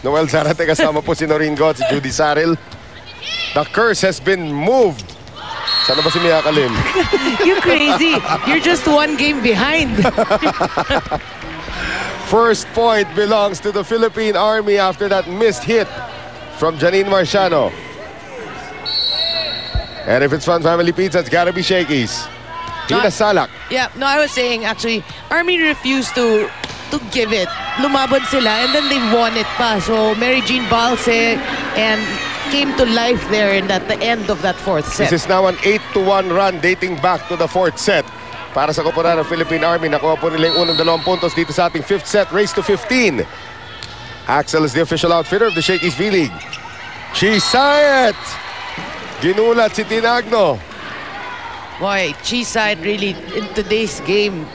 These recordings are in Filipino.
Noel Zarate kasama po si Noreen Gotts, si Judy Saril. The curse has been moved. Sana ba si Mia Kalim? You're crazy. You're just one game behind. First point belongs to the Philippine Army after that missed hit from Janine Marciano. And if it's Fun Family Pizza, it's gotta be Shakey's. Tina Salak. Yeah, no, I was saying actually, Army refused to give it. Lumaban sila and then they won it pa. So Mary Jean Balse and came to life there in the end of that fourth set. This is now an 8-1 run dating back to the fourth set. Para sa koponan ng Philippine Army, nakuha po nila yung unang 2 puntos dito sa ating fifth set, race to 15. Axel is the official outfitter of the Shakey's V-League. Chisayet! Ginulat si Tinagno. Boy, Chisayet really in today's game.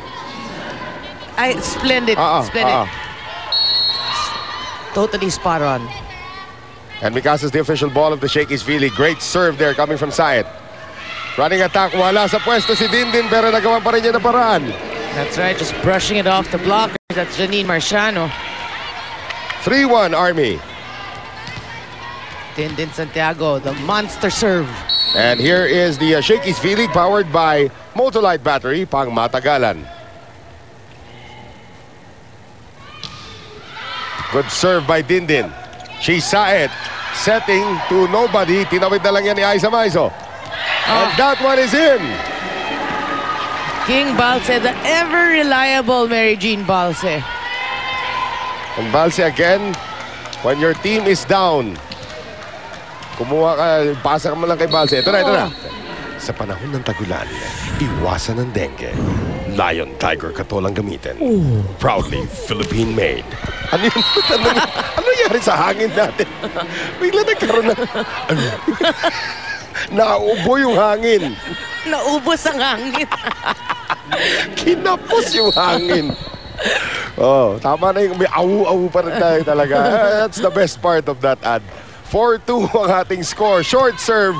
Splendid. Splendid. Totally spot on. And Mikasa is the official ball of the Shakey's V-League. Great serve there coming from Sayet. Running attack, wala sa pwesto si Dindin pero nagawa pa rin niya na paraan. That's right, just brushing it off the blockers. That's Janine Marciano. 3-1 Army. Dindin Santiago, the monster serve. And here is the Shakey's V-League powered by Motolite battery pang matagalan. Good serve by Dindin. Chisayet setting to nobody. Tinawid na lang yan ni Aiza Maizo. And that one is in. King Balse, the ever-reliable Mary Jean Balse. And Balse again, when your team is down, kumuha ka, pasa ka mo lang kay Balse. Ito na, ito na. Sa panahon ng tagulan, iwasan ng dengue. Lion Tiger Katolang gamitin. Proudly Philippine-made. Ano yun? Ano nangyari sa hangin natin? Bigla nagkaroon na... Naubo yung hangin. Naubos ang hangin. Kinapos yung hangin. Oh, tama na yung may awu-awu pa rin tayo talaga. That's the best part of that ad. 4-2 ang ating score. Short serve.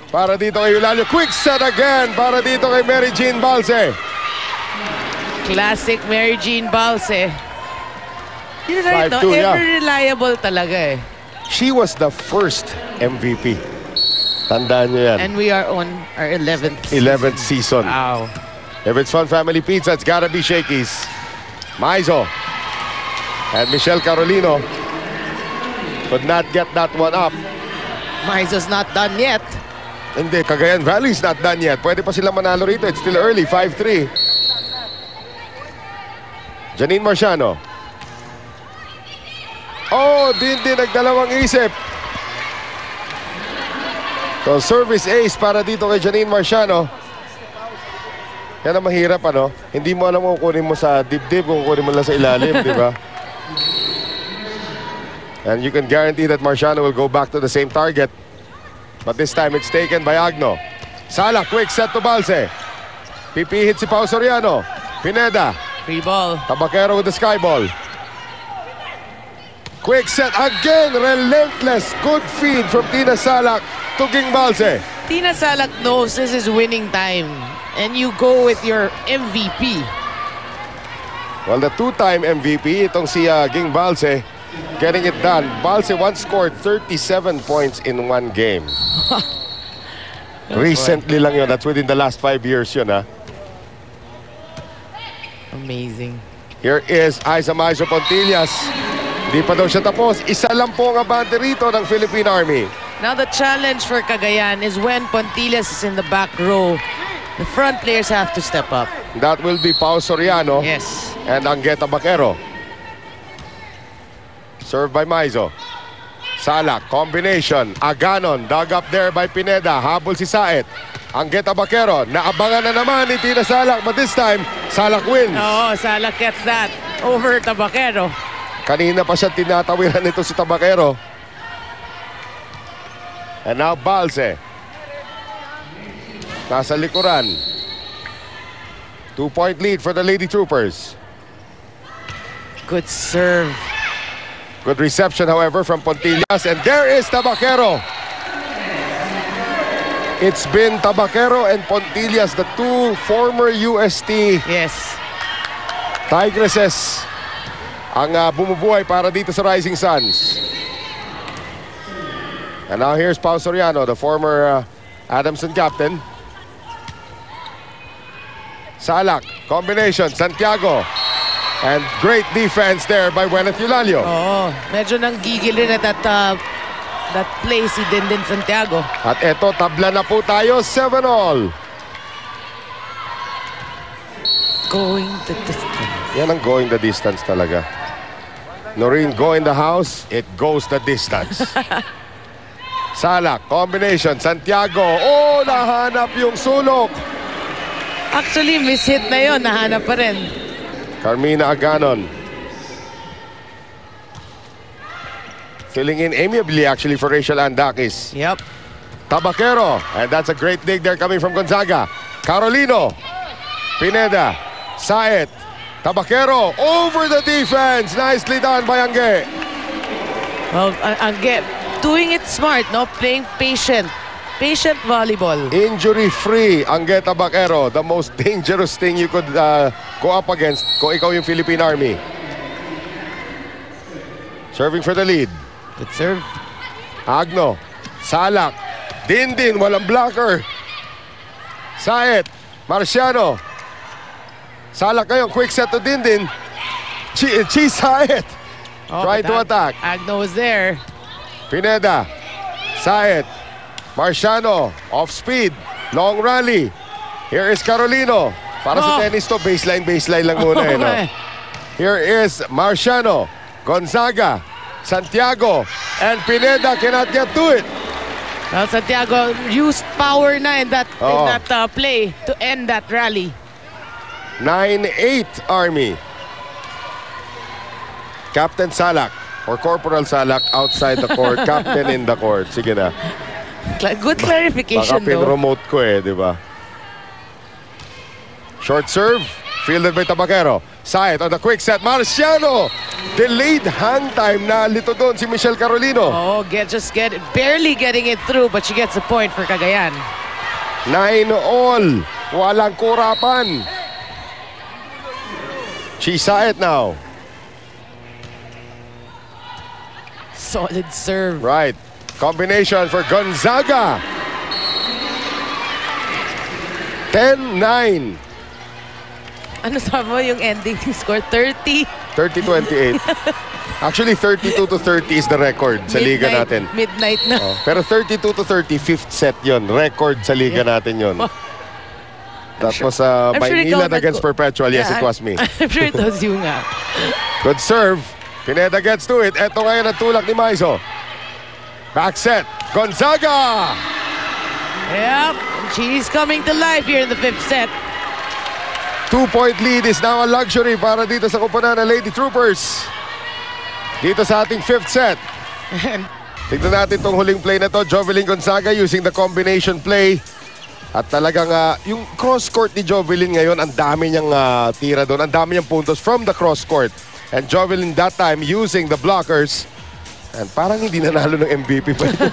Para dito kay Eulalio. Quick set again. Para dito kay Mary Jean Balse. Classic Mary Jean Balse. You're right, no? Ever-reliable talaga eh. She was the first MVP. Tandaan nyo yan. And we are on our 11th season. Wow. If it's Fun Family Pizza, it's gotta be Shakey's. Maizo. And Michelle Carolino could not get that one up. Maizo's not done yet. Hindi, Cagayan Valley's not done yet. Pwede pa sila manalo rito. It's still early, 5-3. Janine Marciano. Oh, Dindin nagdalawang isip. So, service ace para dito kay Janine Marciano. Yan ang mahirap, ano? Hindi mo alam kung kunin mo sa dibdib, kung kunin mo lang sa ilalim, di ba? And you can guarantee that Marciano will go back to the same target. But this time, it's taken by Agno. Sala, quick set to Balse. Pipihit si Pao Soriano. Pineda. Free ball. Tabakero with the sky ball. Quick set again. Relentless. Good feed from Tina Salak to King Balse. Tina Salak knows this is winning time. And you go with your MVP. Well, the two-time MVP, itong si Ging Balse, getting it done. Balse once scored 37 points in one game. Recently lang yun. That's within the last 5 years yun, ha? Amazing. Here is Aiza Maizo Pontillas. Di pa daw siya tapos. Isa lang po ang abante rito ng Philippine Army. Now the challenge for Cagayan is when Pontillas is in the back row, the front players have to step up. That will be Pao Soriano. Yes. And Angueta Baquero. Served by Maizo. Salak, combination. Aganon, dug up there by Pineda. Habol si Saet. Angueta Baquero. Naabangan na naman ni Tina Salak. But this time, Salak wins. Oh, Salak gets that over Tabaquero. Kanina pa siya tinatawiran nito si Tabaquero. And now Balse. Nasa likuran. 2-point lead for the Lady Troopers. Good serve. Good reception, however, from Pontillas. And there is Tabaquero. It's been Tabaquero and Pontillas, the two former UST yes. Tigresses ang bumubuhay para dito sa Rising Suns. And now here's Pao Soriano, the former Adamson captain. Salak, combination, Santiago. And great defense there by Wenneth Eulalio. Oo, medyo nang gigil rin at that play si Dindin Santiago. At eto, tabla na po tayo, 7-all. Going the distance. Yan ang going the distance talaga. Noreen, go in the house, it goes the distance. Salak, combination, Santiago. Oh, nahanap yung sulok. Actually, miss-hit na yon, nahanap pa rin. Carmina Aganon. Filling in amiably actually for Rachel Andakis. Yep. Tabaquero. And that's a great dig there coming from Gonzaga. Carolino. Pineda. Saet. Tabaquero over the defense. Nicely done by Angge. Well, Angge doing it smart, no? Playing patient. Patient volleyball. Injury-free Angge Tabaquero. The most dangerous thing you could go up against kung ikaw yung Philippine Army. Serving for the lead. Good serve. Agno. Salak. Dindin. Walang blocker. Saet. Marciano. Salak ngayon. Quick set to Dindin. Chi Saet. Oh, trying to attack. Agno was there. Pineda. Saet. Marciano. Off speed. Long rally. Here is Carolino. Para sa tennis to, baseline lang muna. No? Here is Marciano. Gonzaga. Santiago. And Pineda cannot get to it. Well, Santiago used power na in that play to end that rally. 9-8 Army. Captain Salak or Corporal Salak outside the court. Captain in the court. Sige na. Good clarification, Baka pin-remote ko di ba? Short serve. Fielded by Tabaquero. Saet on the quick set. Marciano. Delayed hang time na lito doon si Michelle Carolino. Oh, barely getting it through, but she gets a point for Cagayan. 9-all. Walang kurapan. Saet now. Solid serve. Right. Combination for Gonzaga. 10-9. Ano sabi mo yung ending score? 30? 30-28. Actually, 32-30 is the record sa liga natin. Midnight na. Pero 32-30, fifth set yon. Record sa liga natin yon. That was Maynila against Perpetual. Yes, it was me. I'm sure it was you nga. Good serve. Pineda gets to it. Eto ngayon ang tulak ni Maizo. Back set. Gonzaga! Yep. She's coming to life here in the fifth set. 2-point lead is now a luxury para dito sa koponan ng Lady Troopers. Dito sa ating fifth set. Tignan natin itong huling play na to. Jovelyn Gonzaga using the combination play. At talagang yung cross-court ni Jovelyn ngayon, ang dami niyang tira doon. Ang dami niyang puntos from the cross-court. And Jovelyn that time using the blockers. And parang hindi nanalo ng MVP pa ito.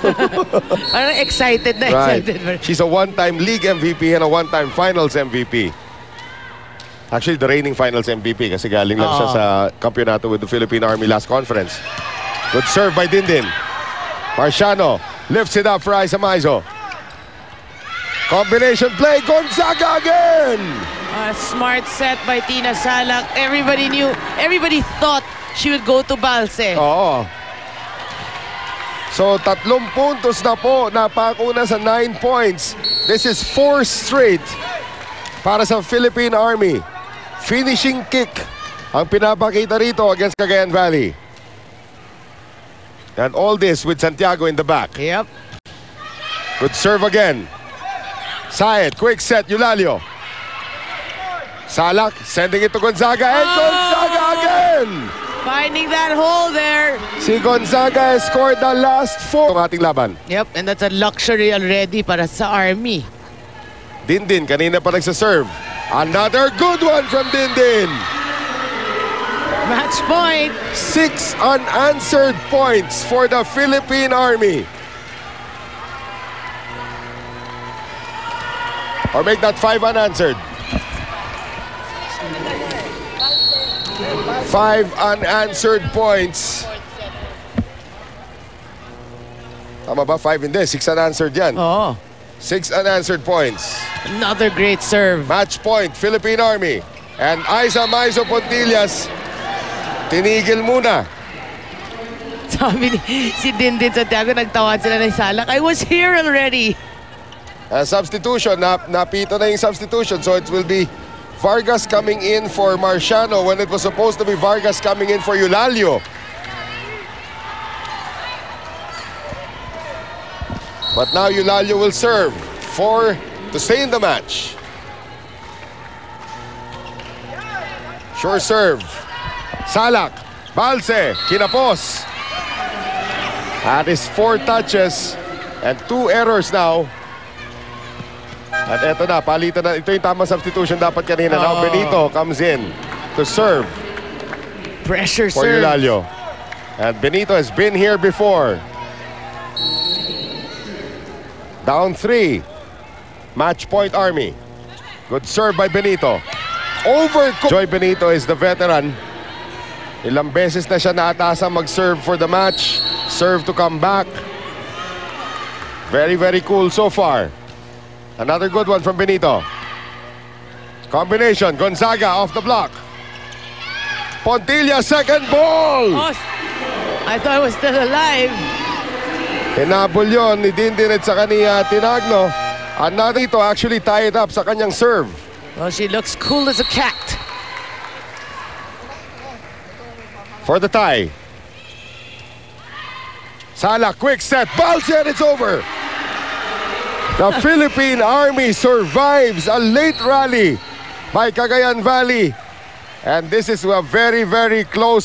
Parang excited na excited. Right. She's a one-time league MVP and a one-time finals MVP. Actually, the reigning finals MVP kasi galing lang siya sa kampyonato with the Philippine Army last conference. Good serve by Dindin. Marciano lifts it up for Aiza Maizo. Combination play, Gonzaga again! A smart set by Tina Salak. Everybody thought she would go to Balse. Oo. So, 3 puntos na po, napakuna sa 9 points. This is 4 straight para sa Philippine Army. Finishing kick ang pinapakita rito against Cagayan Valley. And all this with Santiago in the back. Yep. Good serve again. Saet, quick set, Eulalio. Salak, sending it to Gonzaga. And Gonzaga again! Finding that hole there. Si Gonzaga has scored the last 4 ng ating laban. Yep, and that's a luxury already para sa Army. Dindin, kanina pa nagsaserve. Another good one from Dindin. Match point. 6 unanswered points for the Philippine Army. Or make that 5 unanswered. 5 unanswered points. Tama ba? 5 hindi. 6 unanswered yan. Oh, 6 unanswered points. another great serve. Match point, Philippine Army. And Aiza Maizo Pontillas, tinigil muna. Sabi ni si Dindin Santiago, nagtawad sila ng Salak. I was here already. Substitution, napito na yung substitution. So it will be Vargas coming in for Marciano when it was supposed to be Vargas coming in for Eulalio. But now Eulalio will serve to stay in the match. Sure serve. Salak, Balse, kinapos. That is 4 touches and 2 errors now. At eto na, palitan na. Ito yung tamang substitution dapat kanina. Now Benito comes in to serve Pressure for serve. Eulalio. And Benito has been here before. Down 3. Match point Army. Good serve by Benito. Overcooked. Joy Benito is the veteran. Ilang beses na siya naatasang mag-serve for the match. Serve to come back. Very, very cool so far. Another good one from Benito. Combination. Gonzaga off the block. Pontilla, second ball. Oh, I thought I was still alive. Hinabol yun ni Dindin at saka ni Tinagno. Another to actually tie it up sa kanyang serve. Well, she looks cool as a cat. For the tie. Sala, quick set. Balse, and it's over. The Philippine Army survives a late rally by Cagayan Valley. And this is a very, very close